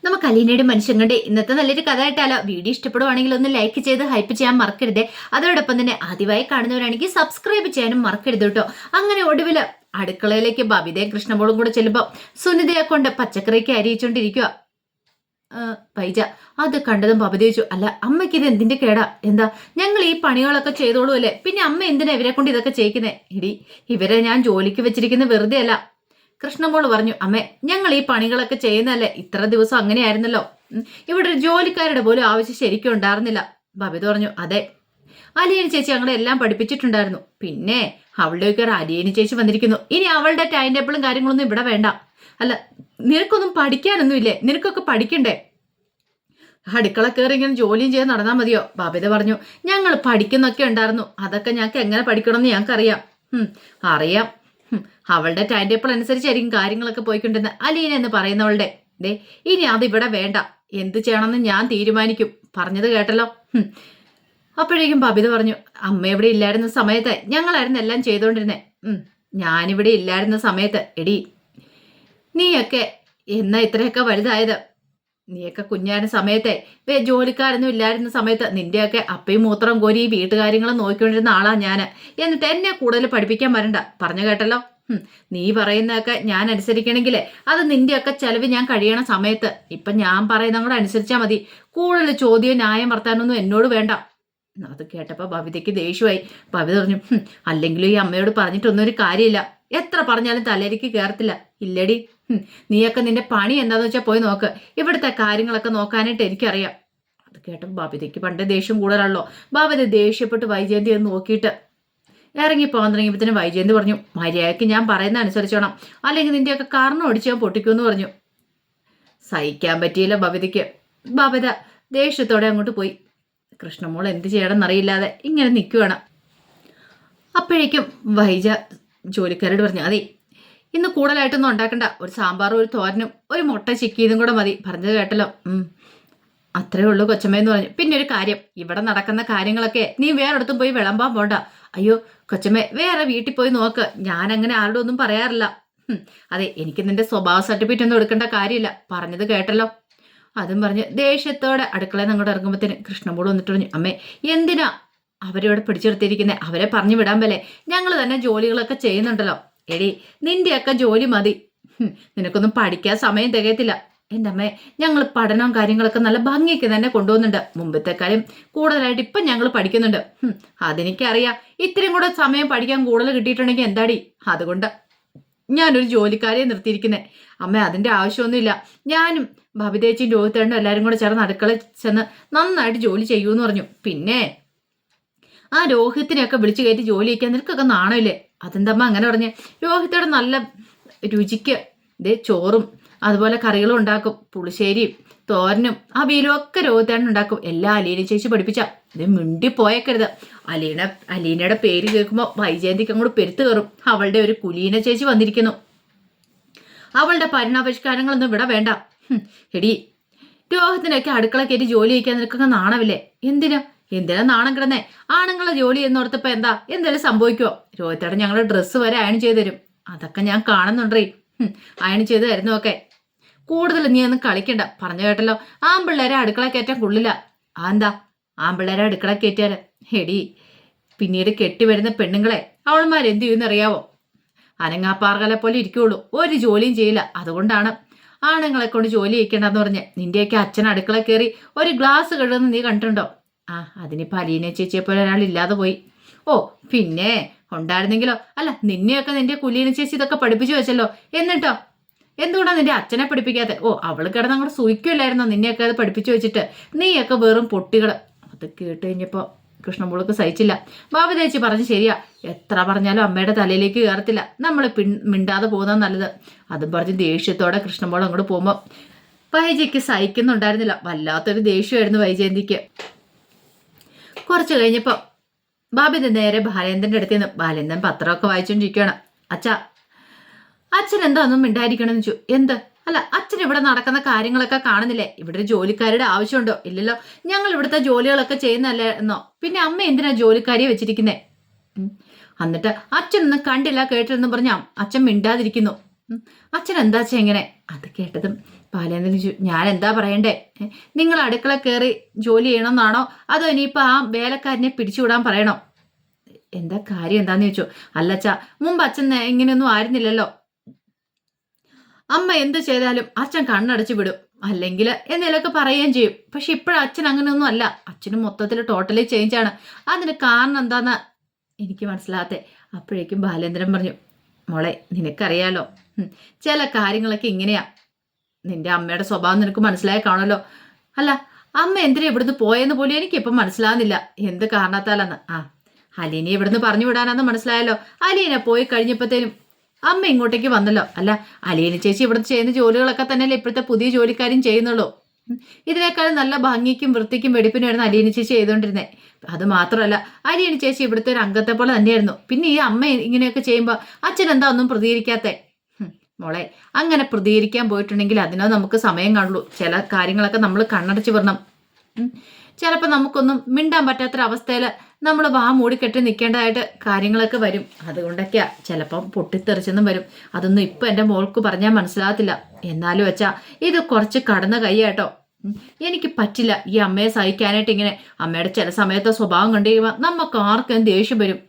നമുക്ക് അലീനയുടെ മനുഷ്യങ്ങളുടെ ഇന്നത്തെ നല്ലൊരു കഥ ആയിട്ടാലോ. വീഡിയോ ഇഷ്ടപ്പെടുവാണെങ്കിൽ ഒന്ന് ലൈക്ക് ചെയ്ത് ഹൈപ്പ് ചെയ്യാൻ മറക്കരുത്. അതോടൊപ്പം തന്നെ ആദ്യമായി കാണുന്നവരാണെങ്കിൽ സബ്സ്ക്രൈബ് ചെയ്യാനും മറക്കരുത് കേട്ടോ. അങ്ങനെ ഒടുവിൽ അടുക്കളയിലേക്ക് ബബിതയും കൃഷ്ണമോളും കൂടെ ചെല്ലുമ്പോൾ സുനിതയെ കൊണ്ട് പച്ചക്കറിക്ക് അരിയിച്ചോണ്ടിരിക്കുക. പൈജ അത് കണ്ടതും ബബിത ചോദിച്ചു, അല്ല അമ്മയ്ക്ക് ഇത് എന്തിന്റെ കേടാ? എന്താ ഞങ്ങൾ ഈ പണികളൊക്കെ ചെയ്തോളൂ അല്ലേ, പിന്നെ അമ്മ എന്തിനാ ഇവരെ കൊണ്ട് ഇതൊക്കെ ചെയ്യിക്കുന്നേ? ഇടി ഇവരെ ഞാൻ ജോലിക്ക് വെച്ചിരിക്കുന്ന വെറുതെ അല്ല. കൃഷ്ണമോള് പറഞ്ഞു, അമ്മേ ഞങ്ങൾ ഈ പണികളൊക്കെ ചെയ്യുന്നതല്ലേ, ഇത്ര ദിവസം അങ്ങനെയായിരുന്നല്ലോ, ഇവിടെ ഒരു ജോലിക്കാരുടെ പോലും ആവശ്യം ശരിക്കും ഉണ്ടായിരുന്നില്ല. ബബിത പറഞ്ഞു, അതെ അലിയനി ചേച്ചി ഞങ്ങളെ എല്ലാം പഠിപ്പിച്ചിട്ടുണ്ടായിരുന്നു, പിന്നെ അവളുടെയൊക്കെ ഒരു അലിയനി ചേച്ചി വന്നിരിക്കുന്നു, ഇനി അവളുടെ ടൈം ടേബിളും കാര്യങ്ങളൊന്നും ഇവിടെ വേണ്ട. അല്ല നിനക്കൊന്നും പഠിക്കാനൊന്നും ഇല്ലേ? നിനക്കൊക്കെ പഠിക്കണ്ടേ? അടുക്കള കയറി ഇങ്ങനെ ജോലിയും ചെയ്ത് നടന്നാൽ മതിയോ? ബബിത പറഞ്ഞു, ഞങ്ങൾ പഠിക്കുന്നൊക്കെ ഉണ്ടായിരുന്നു, അതൊക്കെ ഞങ്ങൾക്ക് എങ്ങനെ പഠിക്കണമെന്ന് ഞങ്ങൾക്കറിയാം. അറിയാം, അവളുടെ ടൈം ടേബിൾ അനുസരിച്ചായിരിക്കും കാര്യങ്ങളൊക്കെ പോയിക്കൊണ്ടിരുന്നത്. അലീന എന്ന് പറയുന്നവളുടെ ഇനി അതിവിടെ വേണ്ട, എന്ത് ചെയ്യണമെന്ന് ഞാൻ തീരുമാനിക്കും. പറഞ്ഞത് കേട്ടല്ലോ. അപ്പോഴേക്കും ബബിത പറഞ്ഞു, അമ്മ ഇവിടെ ഇല്ലായിരുന്ന സമയത്ത് ഞങ്ങളായിരുന്നു എല്ലാം ചെയ്തോണ്ടിരുന്നേ. ഞാനിവിടെ ഇല്ലായിരുന്ന സമയത്ത് എടി നീയൊക്കെ എന്നാ ഇത്രയൊക്കെ വലുതായത്? നീയൊക്കെ കുഞ്ഞായിരുന്ന സമയത്തെ ജോലിക്കാരൊന്നും ഇല്ലായിരുന്ന സമയത്ത് നിന്റെയൊക്കെ അപ്പയും മൂത്രം കോരി ഈ വീട്ടുകാര്യങ്ങളും നോക്കിക്കൊണ്ടിരുന്ന ആളാ ഞാൻ. എന്നിട്ട് എന്നെ കൂടുതൽ പഠിപ്പിക്കാൻ വരണ്ട. പറഞ്ഞു കേട്ടല്ലോ. നീ പറയുന്നതൊക്കെ ഞാൻ അനുസരിക്കണമെങ്കിൽ അത് നിന്റെയൊക്കെ ചെലവ് ഞാൻ കഴിയണ സമയത്ത്. ഇപ്പൊ ഞാൻ പറയുന്ന കൂടെ അനുസരിച്ചാൽ മതി. കൂടുതൽ ചോദ്യം ന്യായം വർത്താനൊന്നും എന്നോട് വേണ്ട. അത് കേട്ടപ്പോ ബബിതയ്ക്ക് ദേഷ്യമായി. ബബിത പറഞ്ഞു, അല്ലെങ്കിലും ഈ അമ്മയോട് പറഞ്ഞിട്ടൊന്നും ഒരു കാര്യമില്ല. എത്ര പറഞ്ഞാലും തലരിക്ക് കയറത്തില്ല. ഇല്ലടി, നീയൊക്കെ നിന്റെ പണി എന്താന്ന് വെച്ചാൽ പോയി നോക്ക്. ഇവിടുത്തെ കാര്യങ്ങളൊക്കെ നോക്കാനായിട്ട് എനിക്കറിയാം. അത് കേട്ടപ്പോൾ ബബിതയ്ക്ക് പണ്ട് ദേഷ്യം കൂടുതലാണല്ലോ. ബബിത ദേഷ്യപ്പെട്ട് വൈജയന്തി ഒന്ന് നോക്കിയിട്ട് ഇറങ്ങിപ്പോകാൻ തുടങ്ങിയപ്പോഴത്തേനും വൈജയന്തി പറഞ്ഞു, മര്യാദയ്ക്ക് ഞാൻ പറയുന്ന അനുസരിച്ചോണം, അല്ലെങ്കിൽ നിന്റെയൊക്കെ കാരണം ഒടിച്ച് ഞാൻ പൊട്ടിക്കുമെന്ന് പറഞ്ഞു. സഹിക്കാൻ പറ്റിയില്ല ബബിതയ്ക്ക്. ബബിത ദേഷ്യത്തോടെ അങ്ങോട്ട് പോയി. കൃഷ്ണമോൾ എന്ത് ചെയ്യണമെന്നറിയില്ലാതെ ഇങ്ങനെ നിൽക്കുകയാണ്. അപ്പോഴേക്കും വൈജ ജോലിക്കാരോട് പറഞ്ഞു, അതെ ഇന്ന് കൂടുതലായിട്ടൊന്നും ഉണ്ടാക്കണ്ട, ഒരു സാമ്പാറും ഒരു തോരനും ഒരു മുട്ട ചിക്കിയതും കൂടെ മതി. പറഞ്ഞത് കേട്ടല്ലോ. അത്രേ ഉള്ളൂ കൊച്ചമ്മയെന്ന് പറഞ്ഞു. പിന്നെ ഒരു കാര്യം, ഇവിടെ നടക്കുന്ന കാര്യങ്ങളൊക്കെ നീ വേറെടുത്തും പോയി വിളമ്പാൻ പോണ്ട. അയ്യോ കൊച്ചമ്മ, വേറെ വീട്ടിൽ പോയി നോക്ക്, ഞാൻ അങ്ങനെ ആരോടും ഒന്നും പറയാറില്ല. അതെ എനിക്ക് നിന്റെ സ്വഭാവ സർട്ടിഫിക്കറ്റ് ഒന്നും എടുക്കേണ്ട കാര്യമില്ല. പറഞ്ഞത് കേട്ടല്ലോ. അതും പറഞ്ഞ് ദേഷ്യത്തോടെ അടുക്കളയിൽ അങ്ങോട്ട് ഇറങ്ങുമ്പോഴത്തേന് കൃഷ്ണമോള് വന്നിട്ട് പറഞ്ഞു, അമ്മേ എന്തിനാ അവരിവിടെ പിടിച്ചെടുത്തിരിക്കുന്നത്? അവരെ പറഞ്ഞു വിടാൻ പോലെ ഞങ്ങൾ തന്നെ ജോലികളൊക്കെ ചെയ്യുന്നുണ്ടല്ലോ. എടി നിന്റെയൊക്കെ ജോലി മതി, നിനക്കൊന്നും പഠിക്കാൻ സമയം തികയത്തില്ല. എൻ്റെ അമ്മേ ഞങ്ങൾ പഠനവും കാര്യങ്ങളൊക്കെ നല്ല ഭംഗിക്ക് തന്നെ കൊണ്ടുപോകുന്നുണ്ട്. മുമ്പത്തെക്കാളും കൂടുതലായിട്ട് ഇപ്പം ഞങ്ങൾ പഠിക്കുന്നുണ്ട്. അതെനിക്കറിയാം. ഇത്രയും കൂടെ സമയം പഠിക്കാൻ കൂടുതൽ കിട്ടിയിട്ടുണ്ടെങ്കിൽ എന്താടി? അതുകൊണ്ട് ഞാനൊരു ജോലിക്കാരെ നിർത്തിയിരിക്കുന്നത്. അമ്മ അതിൻ്റെ ആവശ്യമൊന്നുമില്ല. ഞാനും ബബിതേച്ചിയും രോഹിത്തേണ്ടും എല്ലാവരും കൂടെ ചേർന്ന് അടുക്കളയിൽ ചെന്ന് നന്നായിട്ട് ജോലി ചെയ്യൂന്ന് പറഞ്ഞു. പിന്നെ ആ രോഹിത്തിനെയൊക്കെ വിളിച്ചു കയറ്റി ജോലി ചെയ്യിക്കാൻ നിനക്കൊക്കെ നാണമില്ലേ? അതെന്തമ്മ അങ്ങനെ പറഞ്ഞേ? രോഹിത്തോടെ നല്ല രുചിക്ക് ചോറും അതുപോലെ കറികളും ഉണ്ടാക്കും, പുളിശ്ശേരിയും തോരനും അവിയലും ഒക്കെ രോഹിത്തേണ്ണ ഉണ്ടാക്കും. എല്ലാം അലീന ചേച്ചി പഠിപ്പിച്ച. ഇത് മിണ്ടിപ്പോയേക്കരുത്. അലീനയുടെ പേര് കേൾക്കുമ്പോൾ വൈജയന്തിക്ക് അങ്ങോട്ട് പെരുത്ത് കയറും. അവളുടെ ഒരു കുലീന ചേച്ചി വന്നിരിക്കുന്നു. അവളുടെ പരിണാപരിഷ്കാരങ്ങളൊന്നും ഇവിടെ വേണ്ട. എടി രോഹിത്തിനൊക്കെ അടുക്കള കയറ്റി ജോലി ചെയ്യിക്കാൻ നിനക്കൊക്കെ നാണമില്ലേ? എന്തിനാ നാണം കിടന്നേ? ആണുങ്ങളെ ജോലി എന്നോർത്തപ്പോ എന്താ എന്തെങ്കിലും സംഭവിക്കുമോ? രോഹിത്തേട്ടൻ ഞങ്ങളുടെ ഡ്രസ്സ് വരെ അയൺ ചെയ്ത് തരും. അതൊക്കെ ഞാൻ കാണുന്നുണ്ടേ. അയൺ ചെയ്ത് തരുന്നതൊക്കെ. കൂടുതൽ നീ ഒന്നും കളിക്കണ്ട. പറഞ്ഞു കേട്ടല്ലോ. ആൺപിള്ളേരെ അടുക്കള കയറ്റാൻ കൊള്ളില്ല. എന്താ ആൺപിള്ളേരെ അടുക്കള കയറ്റിയാല്? എടി പിന്നീട് കെട്ടിവരുന്ന പെണ്ണുങ്ങളെ അവൾമാരെന്ത് ചെയ്യുമെന്നറിയാവോ? അനങ്ങാപ്പാർകളെ പോലെ ഇരിക്കുള്ളൂ, ഒരു ജോലിയും ചെയ്യില്ല. അതുകൊണ്ടാണ് ആണുങ്ങളെ കൊണ്ട് ജോലി ചെയ്യിക്കേണ്ടെന്ന് പറഞ്ഞ് നിന്റെയൊക്കെ അച്ഛൻ അടുക്കള കയറി ഒരു ഗ്ലാസ് കഴുകുന്ന നീ കണ്ടിട്ടുണ്ടോ? അതിനിപ്പോ അലീന ചേച്ചിയെ പോലെ ഒരാളില്ലാതെ പോയി. ഓ പിന്നെ ഉണ്ടായിരുന്നെങ്കിലോ? അല്ല നിന്നെയൊക്കെ നിന്റെ കുലീന ചേച്ചി ഇതൊക്കെ പഠിപ്പിച്ചു വെച്ചല്ലോ. എന്നിട്ടോ എന്തുകൊണ്ടാ നിന്റെ അച്ഛനെ പഠിപ്പിക്കാതെ? ഓ അവള് കിടന്ന് അങ്ങോട്ട് സൂയിക്കുമല്ലായിരുന്നോ നിന്നെയൊക്കെ അത് പഠിപ്പിച്ചു വെച്ചിട്ട്? നീയൊക്കെ വെറും പൊട്ടികൾ. അത് കേട്ട് കഴിഞ്ഞപ്പോ കൃഷ്ണമോൾക്ക് സഹിച്ചില്ല. ബബിതേച്ചി പറഞ്ഞു ശരിയാ, എത്ര പറഞ്ഞാലും അമ്മയുടെ തലയിലേക്ക് കയറത്തില്ല. നമ്മൾ മിണ്ടാതെ പോകുന്നത് നല്ലത്. അതും പറഞ്ഞ് ദേഷ്യത്തോടെ കൃഷ്ണമോൾ അങ്ങോട്ട് പോകുമ്പോ വൈജയ്ക്ക് സഹിക്കുന്നുണ്ടായിരുന്നില്ല. വല്ലാത്തൊരു ദേഷ്യമായിരുന്നു വൈജയന്തിക്ക്. കുറച്ച് കഴിഞ്ഞപ്പോ ബബിത നേരെ ബാലേന്ദ്രന്റെ അടുത്ത് നിന്ന് ബാലേന്ദ്രൻ പത്രമൊക്കെ വായിച്ചോണ്ടിരിക്കുകയാണ്. അച്ഛൻ എന്താ ഒന്നും മിണ്ടായിരിക്കണമെന്ന് ചോദിച്ചു. എന്ത്? അല്ല അച്ഛൻ ഇവിടെ നടക്കുന്ന കാര്യങ്ങളൊക്കെ കാണുന്നില്ലേ? ഇവിടെ ഒരു ജോലിക്കാരുടെ ആവശ്യമുണ്ടോ? ഇല്ലല്ലോ. ഞങ്ങൾ ഇവിടുത്തെ ജോലികളൊക്കെ ചെയ്യുന്നല്ലേ എന്നോ? പിന്നെ അമ്മ എന്തിനാ ജോലിക്കാരിയെ വെച്ചിരിക്കുന്നേ? എന്നിട്ട് അച്ഛനൊന്നും കണ്ടില്ല കേട്ടില്ലെന്ന് പറഞ്ഞ അച്ഛൻ മിണ്ടാതിരിക്കുന്നു. അച്ഛൻ എന്താ വെച്ചാ ഇങ്ങനെ? അത് കേട്ടതും ബാലേന്ദ്രൻ ചോദിച്ചു, ഞാൻ എന്താ പറയണ്ടേ? നിങ്ങൾ അടുക്കള കയറി ജോലി ചെയ്യണമെന്നാണോ അതോ ഇനിയിപ്പോൾ ആ വേലക്കാരനെ പിടിച്ചുവിടാൻ പറയണോ? എന്താ കാര്യം എന്താന്ന് ചോദിച്ചു. അല്ലച്ചാ, മുമ്പ് അച്ഛൻ ഇങ്ങനെയൊന്നും ആയിരുന്നില്ലല്ലോ. അമ്മ എന്ത് ചെയ്താലും അച്ഛൻ കണ്ണടച്ച് വിടും, അല്ലെങ്കിൽ എന്തെങ്കിലുമൊക്കെ പറയുകയും ചെയ്യും. പക്ഷെ ഇപ്പോഴും അച്ഛൻ അങ്ങനെയൊന്നും അല്ല. അച്ഛനും മൊത്തത്തിൽ ടോട്ടലി ചേഞ്ചാണ്. അതിന് കാരണം എന്താന്ന് എനിക്ക് മനസ്സിലാകത്തെ. അപ്പോഴേക്കും ബാലേന്ദ്രൻ പറഞ്ഞു, മോളെ നിനക്കറിയാലോ, ചില കാര്യങ്ങളൊക്കെ ഇങ്ങനെയാ. നിന്റെ അമ്മയുടെ സ്വഭാവം നിനക്ക് മനസ്സിലായി കാണുമല്ലോ. അല്ല, അമ്മ എന്തിനാ ഇവിടുന്ന് പോയെന്ന് പോലും എനിക്കിപ്പം മനസ്സിലാകുന്നില്ല. എന്ത് കാരണത്താലെന്ന്. അലീനെ ഇവിടുന്ന് പറഞ്ഞു വിടാനാന്ന് മനസ്സിലായല്ലോ. അലീനെ പോയി കഴിഞ്ഞപ്പോഴത്തേനും അമ്മ ഇങ്ങോട്ടേക്ക് വന്നല്ലോ. അല്ല, അലീന ചേച്ചി ഇവിടുത്തെ ചെയ്യുന്ന ജോലികളൊക്കെ തന്നെയല്ലേ ഇപ്പോഴത്തെ പുതിയ ജോലിക്കാരും ചെയ്യുന്നുള്ളൂ. ഇതിനേക്കാളും നല്ല ഭംഗിക്കും വൃത്തിക്കും വെടിപ്പിനുമായിരുന്നു അലീന ചേച്ചി ചെയ്തുകൊണ്ടിരുന്നത്. അത് മാത്രമല്ല, അലീന ചേച്ചി ഇവിടുത്തെ ഒരു അംഗത്തെ പോലെ തന്നെയായിരുന്നു. പിന്നെ ഈ അമ്മ ഇങ്ങനെയൊക്കെ ചെയ്യുമ്പോൾ അച്ഛൻ എന്താ ഒന്നും പ്രതികരിക്കാത്തേ? മോളെ, അങ്ങനെ പ്രതികരിക്കാൻ പോയിട്ടുണ്ടെങ്കിൽ അതിനോ നമുക്ക് സമയം കാണുള്ളൂ. ചില കാര്യങ്ങളൊക്കെ നമ്മൾ കണ്ണടച്ച് വരണം. ചിലപ്പോൾ നമുക്കൊന്നും മിണ്ടാൻ പറ്റാത്തൊരവസ്ഥയിൽ നമ്മൾ വാ മൂടിക്കെട്ടി നിൽക്കേണ്ടതായിട്ട് കാര്യങ്ങളൊക്കെ വരും. അതുകൊണ്ടൊക്കെയാ ചിലപ്പം പൊട്ടിത്തെറിച്ചെന്നും വരും. അതൊന്നും ഇപ്പം എൻ്റെ മോൾക്ക് പറഞ്ഞാൽ മനസ്സിലാകത്തില്ല. എന്നാലും വെച്ചാൽ ഇത് കുറച്ച് കടന്ന കൈയാട്ടോ. എനിക്ക് പറ്റില്ല ഈ അമ്മയെ സഹിക്കാനായിട്ട്. ഇങ്ങനെ അമ്മയുടെ ചില സമയത്തെ സ്വഭാവം കണ്ടു കഴിയുമ്പോൾ നമുക്ക് ആർക്കും ദേഷ്യം വരും.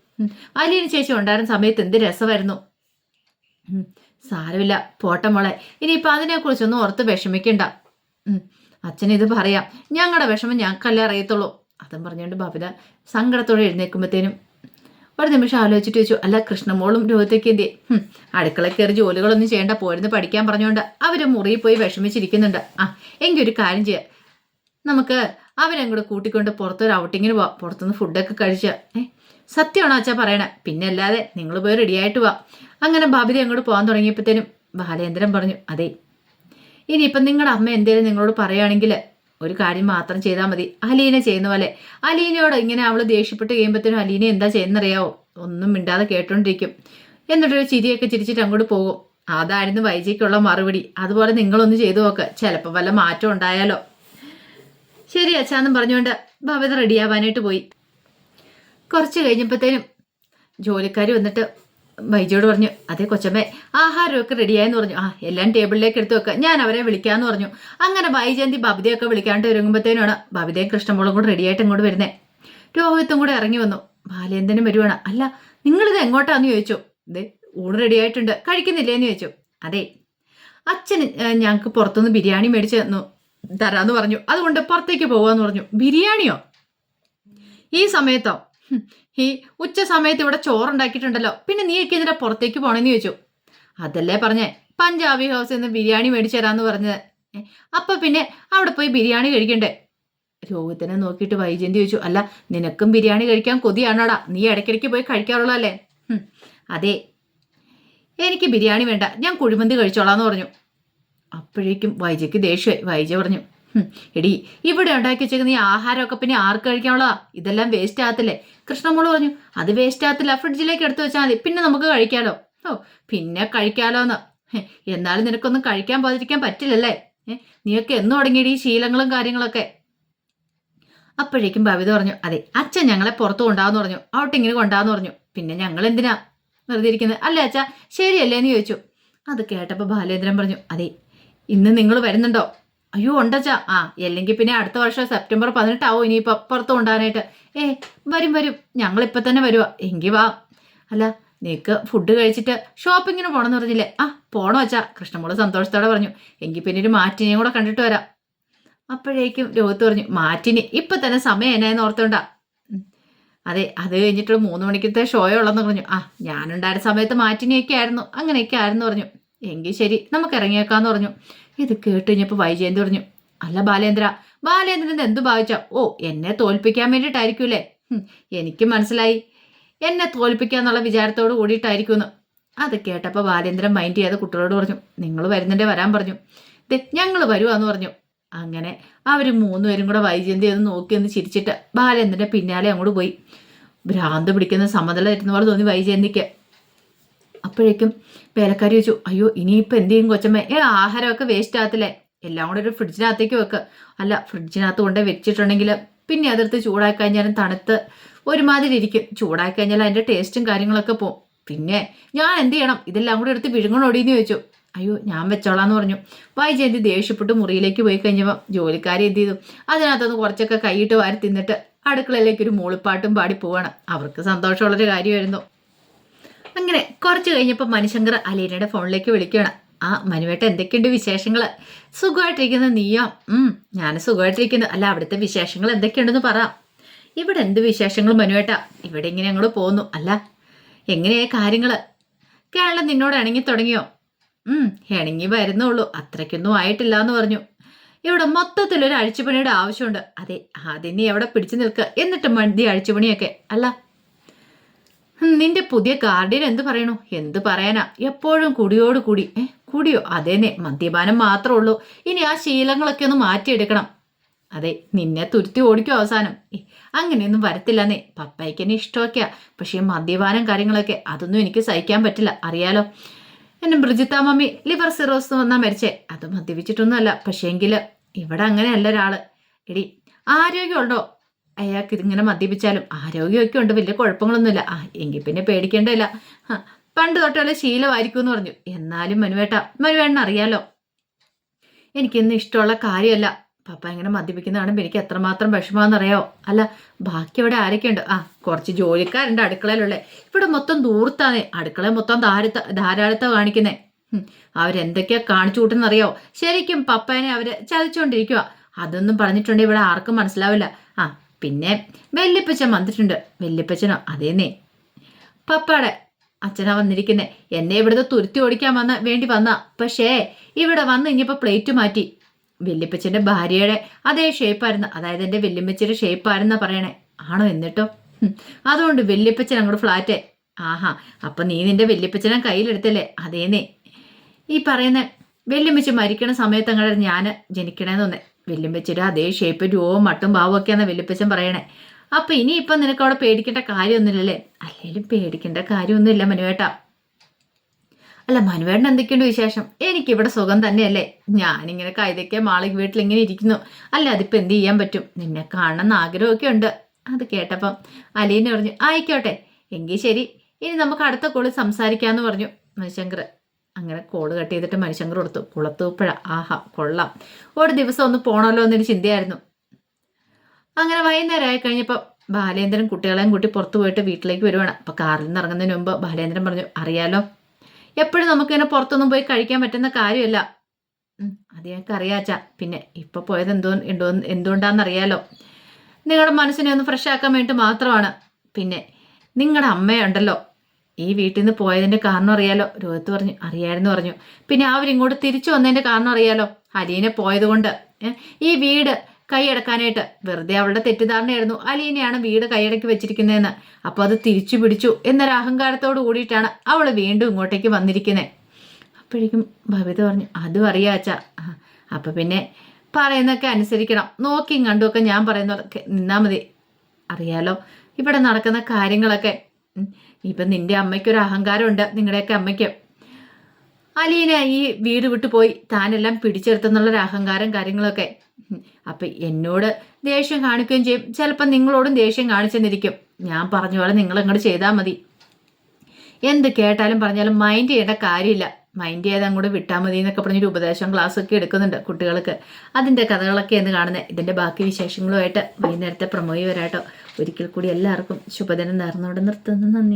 അലീന ചേച്ചി ഉണ്ടായിരുന്ന സമയത്ത് എന്ത് രസമായിരുന്നു. സാരമില്ല, പോട്ടെ മോളെ. ഇനിയിപ്പോൾ അതിനെക്കുറിച്ചൊന്നും ഓർത്ത് വിഷമിക്കണ്ട. അച്ഛൻ ഇത് പറയാം, ഞങ്ങളുടെ വിഷമം ഞങ്ങൾക്കല്ലേ അറിയത്തുള്ളൂ. അതും പറഞ്ഞുകൊണ്ട് ബബിത സങ്കടത്തോടെ എഴുന്നേൽക്കുമ്പോഴത്തേനും ഒരു നിമിഷം ആലോചിച്ചിട്ട് വെച്ചു, അല്ല കൃഷ്ണമോളും രോഹിത്തേക്ക് എന്തി അടുക്കള കയറി ജോലികളൊന്നും ചെയ്യേണ്ട, പോരുന്ന് പഠിക്കാൻ പറഞ്ഞുകൊണ്ട് അവർ മുറിയിൽ പോയി വിഷമിച്ചിരിക്കുന്നുണ്ട്. എങ്കിൽ ഒരു കാര്യം ചെയ്യാം, നമുക്ക് അവരും കൂടെ കൂട്ടിക്കൊണ്ട് പുറത്തൊരു ഔട്ടിങ്ങിന് പോവാം. പുറത്തുനിന്ന് ഫുഡൊക്കെ കഴിച്ച്. സത്യമാണോ അച്ഛാ പറയണേ? പിന്നെ അല്ലാതെ നിങ്ങൾ പോയി റെഡിയായിട്ട് പോവാം. അങ്ങനെ ബബിത അങ്ങോട്ട് പോകാൻ തുടങ്ങിയപ്പോഴത്തേനും ബാലേന്ദ്രൻ പറഞ്ഞു, അതെ ഇനിയിപ്പം നിങ്ങളുടെ അമ്മ എന്തേലും നിങ്ങളോട് പറയുകയാണെങ്കിൽ ഒരു കാര്യം മാത്രം ചെയ്താൽ മതി. അലീന ചെയ്യുന്ന പോലെ. അലീനയോട് ഇങ്ങനെ അവൾ ദേഷ്യപ്പെട്ട് കഴിയുമ്പോഴത്തേനും അലീന എന്താ ചെയ്യുന്നറിയാവോ? ഒന്നും മിണ്ടാതെ കേട്ടോണ്ടിരിക്കും. എന്നിട്ടൊരു ചിരിയൊക്കെ ചിരിച്ചിട്ട് അങ്ങോട്ട് പോകും. അതായിരുന്നു വൈജിക്കുള്ള മറുപടി. അതുപോലെ നിങ്ങളൊന്ന് ചെയ്തു നോക്ക്, ചിലപ്പോൾ വല്ല മാറ്റം ഉണ്ടായാലോ. ശരി അച്ഛാന്നും പറഞ്ഞുകൊണ്ട് ഭവിത റെഡിയാവാനായിട്ട് പോയി. കുറച്ച് കഴിഞ്ഞപ്പോഴത്തേനും ജോലിക്കാർ വന്നിട്ട് വൈജിയോട് പറഞ്ഞു, അതേ കൊച്ചമ്മേ, ആഹാരമൊക്കെ റെഡിയായെന്ന് പറഞ്ഞു. എല്ലാം ടേബിളിലേക്ക് എടുത്ത് വെക്കുക, ഞാൻ അവരെ വിളിക്കാമെന്ന് പറഞ്ഞു. അങ്ങനെ വൈജയന്തി ബബിതയൊക്കെ വിളിക്കാണ്ട് ഒരുങ്ങുമ്പോഴത്തേനാണ് ബബിതയും കൃഷ്ണമോളും കൂടെ റെഡിയായിട്ട് ഇങ്ങോട്ട് വരുന്നത്. രോഹിത്തും കൂടെ ഇറങ്ങി വന്നു. ബാലേന്ദ്രനും വരുവാണ്. അല്ല, നിങ്ങളിത് എങ്ങോട്ടാന്ന് ചോദിച്ചു. ഇതേ ഊണ് റെഡിയായിട്ടുണ്ട്, കഴിക്കുന്നില്ലേന്ന് ചോദിച്ചു. അതെ, അച്ഛൻ ഞങ്ങൾക്ക് പുറത്തുനിന്ന് ബിരിയാണി മേടിച്ച് തരാമെന്ന് പറഞ്ഞു, അതുകൊണ്ട് പുറത്തേക്ക് പോകാമെന്ന് പറഞ്ഞു. ബിരിയാണിയോ ഈ സമയത്തോ? ഈ ഉച്ച സമയത്ത് ഇവിടെ ചോറുണ്ടാക്കിയിട്ടുണ്ടല്ലോ, പിന്നെ നീയൊക്കെ എന്തിനാ പുറത്തേക്ക് പോണെന്ന് ചോദിച്ചു. അതല്ലേ പറഞ്ഞേ, പഞ്ചാബി ഹൗസിൽ നിന്ന് ബിരിയാണി മേടിച്ചു തരാമെന്ന് പറഞ്ഞത്. അപ്പൊ പിന്നെ അവിടെ പോയി ബിരിയാണി കഴിക്കണ്ടേ? രോഹിത്തിനെ നോക്കിയിട്ട് വൈജയന്തി ചോദിച്ചു, അല്ല നിനക്കും ബിരിയാണി കഴിക്കാൻ കൊതിയാണോടാ? നീ ഇടയ്ക്കിടയ്ക്ക് പോയി കഴിക്കാറുള്ളല്ലേ? അതെ, എനിക്ക് ബിരിയാണി വേണ്ട, ഞാൻ കുഴിമന്തി കഴിച്ചോളാന്ന് പറഞ്ഞു. അപ്പോഴേക്കും വൈജയ്ക്ക് ദേഷ്യമായി. വൈജ പറഞ്ഞു, എടി ഇവിടെ ഉണ്ടാക്കി വെച്ചേക്കുന്ന ഈ ആഹാരമൊക്കെ പിന്നെ ആർക്ക് കഴിക്കാനുള്ളതാ? ഇതെല്ലാം വേസ്റ്റ് ആകത്തില്ലേ? കൃഷ്ണമോള് പറഞ്ഞു, അത് വേസ്റ്റ് ആകത്തില്ല, ഫ്രിഡ്ജിലേക്ക് എടുത്തു വെച്ചാൽ മതി, പിന്നെ നമുക്ക് കഴിക്കാലോ. പിന്നെ കഴിക്കാലോന്ന്. എന്നാലും നിനക്കൊന്നും കഴിക്കാൻ പോകാതിരിക്കാൻ പറ്റില്ലല്ലേ? നീയൊക്കെ എന്ന് തുടങ്ങിയിട്ട് ഈ ശീലങ്ങളും കാര്യങ്ങളൊക്കെ. അപ്പോഴേക്കും ഭവിത പറഞ്ഞു, അതെ അച്ഛൻ ഞങ്ങളെ പുറത്ത് കൊണ്ടാന്ന് പറഞ്ഞു, ഔട്ടിങ്ങിന് കൊണ്ടാന്ന് പറഞ്ഞു. പിന്നെ ഞങ്ങൾ എന്തിനാ വെറുതെ ഇരിക്കുന്നത്? അല്ലേ അച്ഛാ, ശരിയല്ലേന്ന് ചോദിച്ചു. അത് കേട്ടപ്പോൾ ബാലേന്ദ്രൻ പറഞ്ഞു, അതെ ഇന്ന് നിങ്ങൾ വരുന്നുണ്ടോ? അയ്യോ ഉണ്ടച്ചാ. അല്ലെങ്കിൽ പിന്നെ അടുത്ത വർഷം സെപ്റ്റംബർ 18 ആവും ഇനിയിപ്പോൾ പുറത്ത് കൊണ്ടുപോകാനായിട്ട്. വരും വരും, ഞങ്ങളിപ്പോൾ തന്നെ വരുവാ. എങ്കിൽ വാ. അല്ല നീക്ക് ഫുഡ് കഴിച്ചിട്ട് ഷോപ്പിങ്ങിന് പോകണമെന്ന് പറഞ്ഞില്ലേ? പോണോ അച്ഛാ? കൃഷ്ണമോള് സന്തോഷത്തോടെ പറഞ്ഞു. എങ്കിൽ പിന്നെ ഒരു മാറ്റിനെയും കൂടെ കണ്ടിട്ട് വരാം. അപ്പോഴേക്കും രോഹിത്ത് പറഞ്ഞു, മാറ്റിന് ഇപ്പം തന്നെ സമയം എന്നായെന്ന് ഓർത്തോണ്ടാ. അതെ, അത് കഴിഞ്ഞിട്ട് 3 മണിക്കത്തെ ഷോയോ ഉള്ളെന്ന് പറഞ്ഞു. ഞാനുണ്ടായിരുന്ന സമയത്ത് മാറ്റിനെയൊക്കെ ആയിരുന്നു, അങ്ങനെയൊക്കെ ആയിരുന്നു പറഞ്ഞു. എങ്കിൽ ശരി, നമുക്ക് ഇറങ്ങിയേക്കാന്ന് പറഞ്ഞു. ഇത് കേട്ട് കഴിഞ്ഞപ്പോൾ വൈജയന്തി പറഞ്ഞു, അല്ല ബാലേന്ദ്രൻ എന്തു ഭാവിച്ച? എന്നെ തോൽപ്പിക്കാൻ വേണ്ടിയിട്ടായിരിക്കൂലേ? എനിക്ക് മനസ്സിലായി, എന്നെ തോൽപ്പിക്കാന്നുള്ള വിചാരത്തോട് കൂടിയിട്ടായിരിക്കുമെന്ന്. അത് കേട്ടപ്പോൾ ബാലേന്ദ്രൻ മൈൻഡ് ചെയ്യാതെ കുട്ടികളോട് പറഞ്ഞു, നിങ്ങൾ വരുന്നുണ്ടേ വരാൻ പറഞ്ഞു. ഞങ്ങൾ വരുവാന്ന് പറഞ്ഞു. അങ്ങനെ അവർ 3 പേരും കൂടെ വൈജയന്തി ഒന്ന് നോക്കി ഒന്ന് ചിരിച്ചിട്ട് ബാലേന്ദ്രൻ്റെ പിന്നാലെ അങ്ങോട്ട് പോയി. ഭ്രാന്ത് പിടിക്കുന്ന സമനില തെറ്റുന്ന പോലെ തോന്നി വൈജയന്തിക്ക്. അപ്പോഴേക്കും വേലക്കാരി ചോദിച്ചു, അയ്യോ ഇനിയിപ്പോൾ എന്ത് ചെയ്യും കൊച്ചമ്മ? ആഹാരമൊക്കെ വേസ്റ്റ് ആകത്തില്ലേ? എല്ലാം കൂടെ ഒരു ഫ്രിഡ്ജിനകത്തേക്ക് വെക്കുക. അല്ല, ഫ്രിഡ്ജിനകത്ത് കൊണ്ട് വെച്ചിട്ടുണ്ടെങ്കിൽ പിന്നെ അതെടുത്ത് ചൂടാക്കി കഴിഞ്ഞാലും തണുത്ത് ഒരുമാതിരി ഇരിക്കും. ചൂടാക്കി കഴിഞ്ഞാൽ അതിൻ്റെ ടേസ്റ്റും കാര്യങ്ങളൊക്കെ പോകും. പിന്നെ ഞാൻ എന്ത് ചെയ്യണം, ഇതെല്ലാം കൂടെ എടുത്ത് വിഴുങ്ങണോടിയെന്ന് ചോദിച്ചു. അയ്യോ ഞാൻ വെച്ചോളാന്ന് പറഞ്ഞു. വൈജയന്തി ദേഷ്യപ്പെട്ട് മുറിയിലേക്ക് പോയി കഴിഞ്ഞപ്പോൾ ജോലിക്കാരി എന്ത് ചെയ്തു, അതിനകത്തൊന്ന് കുറച്ചൊക്കെ കൈയിട്ട് വാരി തിന്നിട്ട് അടുക്കളയിലേക്ക് ഒരു മൂളിപ്പാട്ടും പാടി പോവാണ്. അവർക്ക് സന്തോഷമുള്ളൊരു കാര്യമായിരുന്നു. അങ്ങനെ കുറച്ച് കഴിഞ്ഞപ്പോൾ മണിശങ്കർ അലീനയുടെ ഫോണിലേക്ക് വിളിക്കുകയാണ്. ആ മനുവേട്ട എന്തൊക്കെയുണ്ട് വിശേഷങ്ങൾ? സുഖമായിട്ടിരിക്കുന്നത് നീയോ? ഞാൻ സുഖമായിട്ടിരിക്കുന്നു. അല്ല അവിടുത്തെ വിശേഷങ്ങൾ എന്തൊക്കെയുണ്ടെന്ന് പറ. ഇവിടെ എന്ത് വിശേഷങ്ങൾ മനുവേട്ട, ഇവിടെ ഇങ്ങനെ അങ്ങോട്ട് പോകുന്നു. അല്ല എങ്ങനെയാ കാര്യങ്ങൾ? കേരളം നിന്നോട് ഇണങ്ങി തുടങ്ങിയോ? ഇണങ്ങി വരുന്നുള്ളൂ, അത്രയ്ക്കൊന്നും ആയിട്ടില്ല എന്ന് പറഞ്ഞു. ഇവിടെ മൊത്തത്തിലൊരു അഴിച്ചുപണിയുടെ ആവശ്യമുണ്ട്. അതെ ആദ്യം നീ എവിടെ പിടിച്ചു നിൽക്കുക, എന്നിട്ട് മതി അഴിച്ചുപണിയൊക്കെ. അല്ല നിന്റെ പുതിയ ഗാർഡിയൻ എന്ത് പറയണു? എന്ത് പറയാനാ, എപ്പോഴും കുടിയോട് കൂടി. കുടിയോ? അതേന്നെ, മദ്യപാനം മാത്രമേ ഉള്ളൂ. ഇനി ആ ശീലങ്ങളൊക്കെ ഒന്ന് മാറ്റിയെടുക്കണം. അതെ നിന്നെ തുരുത്തി ഓടിക്കും അവസാനം. അങ്ങനെയൊന്നും വരത്തില്ലെന്നേ, പപ്പായ്ക്ക് എന്നെ ഇഷ്ടമൊക്കെയാ. പക്ഷേ മദ്യപാനം കാര്യങ്ങളൊക്കെ അതൊന്നും എനിക്ക് സഹിക്കാൻ പറ്റില്ല, അറിയാലോ. എന്നെ ബ്രിജിത്ത മമ്മി ലിവർ സിറോസ് വന്നാ മരിച്ചേ, അത് മദ്യപിച്ചിട്ടൊന്നുമല്ല. പക്ഷേങ്കിൽ ഇവിടെ അങ്ങനെയല്ല ഒരാള്. എടി ആരോഗ്യമുണ്ടോ അയാൾക്ക്? ഇതിങ്ങനെ മദ്യപിച്ചാലും ആരോഗ്യമൊക്കെ ഉണ്ട്, വലിയ കുഴപ്പങ്ങളൊന്നുമില്ല. എങ്കിൽ പിന്നെ പേടിക്കേണ്ടതില്ല. പണ്ട് തൊട്ടുള്ള ശീലമായിരിക്കും എന്ന് പറഞ്ഞു. എന്നാലും മനുവേട്ടൻ അറിയാലോ എനിക്കിന്ന് ഇഷ്ടമുള്ള കാര്യമല്ല. പപ്പ ഇങ്ങനെ മദ്യപിക്കുന്ന കാണുമ്പോൾ എനിക്ക് എത്രമാത്രം വിഷമാണെന്നറിയാവോ? അല്ല ബാക്കി അവിടെ ആരൊക്കെയുണ്ട്? കുറച്ച് ജോലിക്കാരുണ്ട് അടുക്കളയിലുള്ള. ഇവിടെ മൊത്തം ദൂരത്താണ്, അടുക്കള മൊത്തം ധാരാളത്ത കാണിക്കുന്നേ. അവരെന്തൊക്കെയാ കാണിച്ചു കൂട്ടുന്നറിയാവോ? ശരിക്കും പപ്പേനെ അവര് ചതിച്ചുകൊണ്ടിരിക്കുക. അതൊന്നും പറഞ്ഞിട്ടുണ്ടെങ്കിൽ ഇവിടെ ആർക്കും മനസ്സിലാവില്ല. പിന്നെ വല്യപ്പച്ചൻ വന്നിട്ടുണ്ട്. വല്യപ്പച്ചനോ? അതേന്നേ പപ്പയുടെ അച്ഛനാ വന്നിരിക്കുന്നേ. എന്നെ ഇവിടുത്തെ തുരുത്തി ഓടിക്കാൻ വേണ്ടി വന്ന. പക്ഷേ ഇവിടെ വന്ന് ഇനിയിപ്പോൾ പ്ലേറ്റ് മാറ്റി. വല്യപ്പച്ചൻ്റെ ഭാര്യയുടെ അതേ ഷേപ്പായിരുന്നു, അതായത് എൻ്റെ വല്യമ്മച്ചിയുടെ ഷേപ്പായിരുന്നാ പറയണേ. ആണോ? എന്നിട്ടോ? അതുകൊണ്ട് വല്യപ്പച്ചൻ അങ്ങോട്ട് ഫ്ലാറ്റ്. അപ്പം നീ നിന്റെ വല്യപ്പച്ചനെ കയ്യിലെടുത്തല്ലേ? അതേന്നേ ഈ പറയുന്ന വല്യമ്മച്ചി മരിക്കണ സമയത്ത് അങ്ങോട്ട് ഞാൻ ജനിക്കണേന്ന് തോന്നേ. വല്യമ്മച്ചിയുടെ അതേ ഷേപ്പ് രൂപവും മട്ടും ഭാവവും ഒക്കെയാന്ന് വല്യപ്പച്ചൻ പറയണേ. അപ്പം ഇനിയിപ്പം നിനക്ക് അവിടെ പേടിക്കേണ്ട കാര്യമൊന്നുമില്ലല്ലേ? അല്ലേലും പേടിക്കേണ്ട കാര്യമൊന്നുമില്ല മനുവേട്ട. അല്ല മനുവേട്ടൻ എന്തൊക്കെയുണ്ട് വിശേഷം? എനിക്കിവിടെ സുഖം തന്നെയല്ലേ. ഞാനിങ്ങനെ കൈതയ്ക്ക മാളിക വീട്ടിലിങ്ങനെ ഇരിക്കുന്നു. അല്ല അതിപ്പോൾ എന്ത് ചെയ്യാൻ പറ്റും? നിന്നെ കാണണമെന്ന് ആഗ്രഹമൊക്കെ ഉണ്ട്. അത് കേട്ടപ്പം അലീന പറഞ്ഞു ആയിക്കോട്ടെ എങ്കിൽ ശരി, ഇനി നമുക്ക് അടുത്ത കോളിൽ സംസാരിക്കാമെന്ന് പറഞ്ഞു മണിശങ്കർ. അങ്ങനെ കോള് കട്ട് ചെയ്തിട്ട് മണിശങ്കർ കൊടുത്തു. കുളത്തൂപ്പുഴ. കൊള്ളാം, ഒരു ദിവസം ഒന്ന് പോണല്ലോ എന്നൊരു ചിന്തയായിരുന്നു. അങ്ങനെ വൈകുന്നേരം ആയി കഴിഞ്ഞപ്പോൾ ബാലേന്ദ്രൻ കുട്ടികളെയും കൂട്ടി പുറത്തു പോയിട്ട് വീട്ടിലേക്ക് വരുവാണ്. അപ്പോൾ കാറിൽ നിന്ന് ഇറങ്ങുന്നതിന് മുമ്പ് ബാലേന്ദ്രൻ പറഞ്ഞു അറിയാലോ എപ്പോഴും നമുക്കിങ്ങനെ പുറത്തൊന്നും പോയി കഴിക്കാൻ പറ്റുന്ന കാര്യമല്ല. അത് ഞങ്ങൾക്ക് അറിയാച്ചാ. പിന്നെ ഇപ്പോൾ പോയത് എന്തുകൊണ്ടാണെന്നറിയാലോ. നിങ്ങളുടെ മനസ്സിനെ ഒന്ന് ഫ്രഷ് ആക്കാൻ വേണ്ടി മാത്രമാണ്. പിന്നെ നിങ്ങളുടെ അമ്മയുണ്ടല്ലോ ഈ വീട്ടിൽ നിന്ന് പോയതിൻ്റെ കാരണം അറിയാലോ. രോഹിത്ത് പറഞ്ഞു അറിയാമെന്ന് പറഞ്ഞു. പിന്നെ അവരിങ്ങോട്ട് തിരിച്ചു വന്നതിൻ്റെ കാരണം അറിയാലോ. അലീനെ പോയത് കൊണ്ട് ഈ വീട് കൈയടക്കാനായിട്ട്. വെറുതെ അവളുടെ തെറ്റിദ്ധാരണയായിരുന്നു അലീനയാണ് വീട് കൈയടക്കി വെച്ചിരിക്കുന്നതെന്ന്. അപ്പോൾ അത് തിരിച്ചു പിടിച്ചു എന്നൊരു അഹങ്കാരത്തോട് കൂടിയിട്ടാണ് അവൾ വീണ്ടും ഇങ്ങോട്ടേക്ക് വന്നിരിക്കുന്നത്. അപ്പോഴേക്കും ഭവിത പറഞ്ഞു അതും അറിയാച്ചാ. അപ്പം പിന്നെ പറയുന്നതൊക്കെ അനുസരിക്കണം. നോക്കിയും കണ്ടുമൊക്കെ ഞാൻ പറയുന്നതൊക്കെ നിന്നാൽ മതി. അറിയാലോ ഇവിടെ നടക്കുന്ന കാര്യങ്ങളൊക്കെ. ഇപ്പം നിന്റെ അമ്മയ്ക്കൊരു അഹങ്കാരമുണ്ട്, നിങ്ങളുടെയൊക്കെ അമ്മയ്ക്ക്. അലീന ഈ വീട് വിട്ടു പോയി താനെല്ലാം പിടിച്ചെടുത്തെന്നുള്ളൊരു അഹങ്കാരം കാര്യങ്ങളൊക്കെ. അപ്പം എന്നോട് ദേഷ്യം കാണിക്കുകയും ചെയ്യും. ചിലപ്പോൾ നിങ്ങളോടും ദേഷ്യം കാണിച്ചെന്നിരിക്കും. ഞാൻ പറഞ്ഞ പോലെ നിങ്ങളിങ്ങോട്ട് ചെയ്താൽ മതി. എന്ത് കേട്ടാലും പറഞ്ഞാലും മൈൻഡ് ചെയ്യേണ്ട കാര്യമില്ല. മൈൻഡ് ചെയ്ത് അങ്ങോട്ട് വിട്ടാൽ മതി എന്നൊക്കെ പറഞ്ഞൊരു ഉപദേശം ക്ലാസ്സൊക്കെ എടുക്കുന്നുണ്ട് കുട്ടികൾക്ക്. അതിൻ്റെ കഥകളൊക്കെ എന്ന് കാണുന്നത്. ഇതിൻ്റെ ബാക്കി വിശേഷങ്ങളുമായിട്ട് വൈകുന്നേരത്തെ പ്രമോയി വരാട്ടോ. ഒരിക്കൽ കൂടി എല്ലാവർക്കും ശുഭദിനം നേർന്നുകൊണ്ട് നിർത്തുന്നു. നന്ദി.